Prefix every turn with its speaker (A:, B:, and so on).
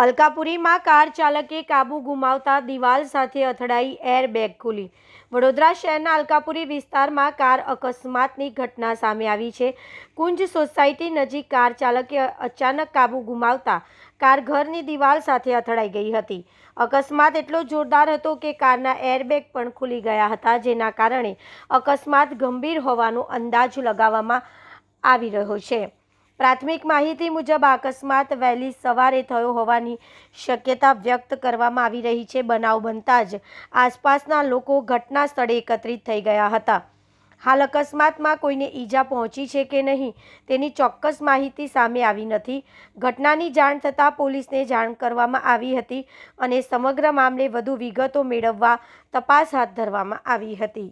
A: અલકાપુરીમાં car ચાલકે કાબુ ગુમાવતા દિવાલ સાથે અથડાઈ એરબેગ ખુલી। વડોદરા શહેરના અલકાપુરી વિસ્તારમાં કાર અકસ્માતની ઘટના સામે આવી છે। કુંજ સોસાયટી નજીક કાર ચાલકે અચાનક કાબુ ગુમાવતા કાર ઘરની દિવાલ સાથે અથડાઈ ગઈ હતી। અકસ્માત એટલો જોરદાર હતો કે કારના એરબેગ પણ ખુલી ગયા હતા, જેના કારણે અકસ્માત ગંભીર હોવાનો અંદાજ લગાવવામાં આવી રહ્યો છે। પ્રાથમિક માહિતી મુજબ આ અકસ્માત વહેલી સવારે થયો હોવાની શક્યતા વ્યક્ત કરવામાં આવી રહી છે। બનાવ બનતા જ આસપાસના લોકો ઘટના સ્થળે એકત્રિત થઈ ગયા હતા। હાલ અકસ્માતમાં કોઈને ઈજા પહોંચી છે કે નહીં તેની ચોક્કસ માહિતી સામે આવી નથી। ઘટનાની જાણ થતાં પોલીસને જાણ કરવામાં આવી હતી અને સમગ્ર મામલે વધુ વિગતો મેળવવા તપાસ હાથ ધરવામાં આવી હતી।